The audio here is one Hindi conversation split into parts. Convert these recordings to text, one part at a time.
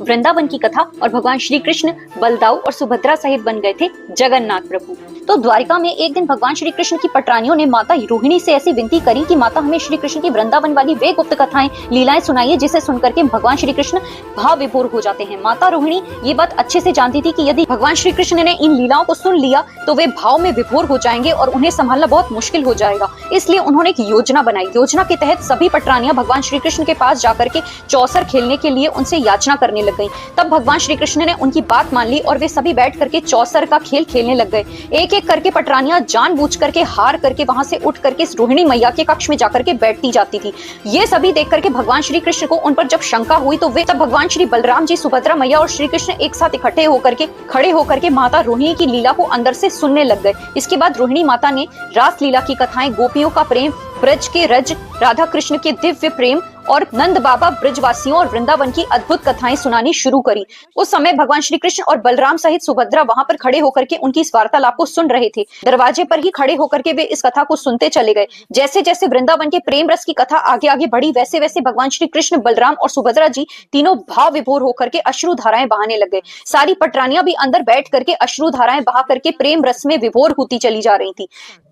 वृंदावन की कथा और भगवान श्री कृष्ण बलदाऊ और सुभद्रा सहित बन गए थे जगन्नाथ प्रभु। तो द्वारिका में एक दिन भगवान श्री कृष्ण की पटरानियों ने माता रोहिणी से ऐसी विनती करी कि माता हमें श्री कृष्ण की वृंदावन वाली वे गुप्त कथाएं लीलाएं सुनाइए जिसे सुनकर के भगवान श्री कृष्ण भाव विभोर हो जाते हैं। माता रोहिणी ये बात अच्छे से जानती थी कि यदि भगवान श्री कृष्ण ने इन लीलाओं को सुन लिया तो वे भाव में विभोर हो जाएंगे और उन्हें संभालना बहुत मुश्किल हो जाएगा। इसलिए उन्होंने एक योजना बनाई। योजना के तहत सभी पटरानियां भगवान श्री कृष्ण के पास जाकर के चौसर खेलने के लिए उनसे याचना करने लग गई। तब भगवान श्री कृष्ण ने उनकी बात मान ली और वे सभी बैठ करके चौसर का खेल खेलने लग गए। एक एक करके पटरानियां जानबूझ करके हार करके वहां से उठ करके रोहिणी मैया के कक्ष में जाकर के बैठती जाती थी। ये सभी देख करके भगवान श्री कृष्ण को उन पर जब शंका हुई तो वे तब भगवान श्री बलराम जी, सुभद्रा मैया और श्री कृष्ण एक साथ इकट्ठे होकर के खड़े होकर के माता रोहिणी की लीला को अंदर से सुनने लग गए। इसके बाद रोहिणी माता ने रास लीला की कथाएं, गोपियों का प्रेम, ब्रज के रज, राधा कृष्ण के दिव्य प्रेम और नंद बाबा ब्रजवासियों और वृंदावन की अद्भुत कथाएं सुनानी शुरू करी। उस समय भगवान श्री कृष्ण और बलराम सहित सुभद्रा वहां पर खड़े होकर के उनकी इस वार्तालाप को सुन रहे थे। दरवाजे पर ही खड़े होकर के वे इस कथा को सुनते चले गए। जैसे जैसे वृंदावन के प्रेम रस की कथा आगे आगे बढ़ी वैसे वैसे भगवान श्री कृष्ण, बलराम और सुभद्रा जी तीनों भाव विभोर होकर के अश्रु धाराएं बहाने लग गए। सारी पटरानियां भी अंदर बैठ करके अश्रु धाराएं बहा करके प्रेम रस में विभोर होती चली जा रही थी।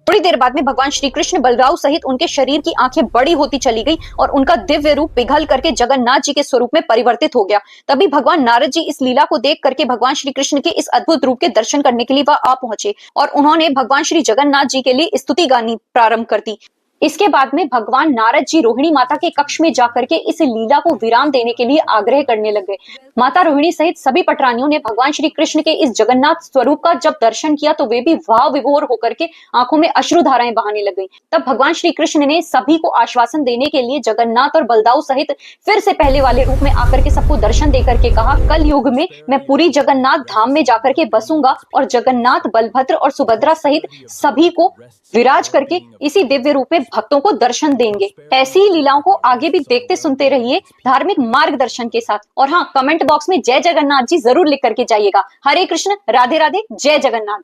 थोड़ी देर बाद में भगवान श्री कृष्ण, बलराम सहित उनके शरीर की आंखें बड़ी होती चली गई और उनका दिव्य रूप पिघल करके जगन्नाथ जी के स्वरूप में परिवर्तित हो गया। तभी भगवान नारद जी इस लीला को देख करके भगवान श्री कृष्ण के इस अद्भुत रूप के दर्शन करने के लिए वह आ पहुंचे और उन्होंने भगवान श्री जगन्नाथ जी के लिए स्तुति गानी प्रारंभ कर दी। इसके बाद में भगवान नारद जी रोहिणी माता के कक्ष में जाकर के इस लीला को विराम देने के लिए आग्रह करने लग गए। माता रोहिणी सहित सभी पटरानियों ने भगवान श्री कृष्ण के इस जगन्नाथ स्वरूप का जब दर्शन किया तो वे भी भाव विभोर होकर के आंखों में अश्रु धाराएं बहाने लग गई। तब भगवान श्री कृष्ण ने सभी को आश्वासन देने के लिए जगन्नाथ और बलदाऊ सहित फिर से पहले वाले रूप में आकर के सबको दर्शन देकर के कहा, कल युग में मैं पूरी जगन्नाथ धाम में जाकर के बसूंगा और जगन्नाथ, बलभद्र और सुभद्रा सहित सभी को विराज करके इसी दिव्य रूप में भक्तों को दर्शन देंगे। ऐसी ही लीलाओं को आगे भी देखते सुनते रहिए धार्मिक मार्गदर्शन के साथ। और हाँ, कमेंट बॉक्स में जय जगन्नाथ जी जरूर लिख करके जाइएगा। हरे कृष्ण, राधे राधे, जय जगन्नाथ।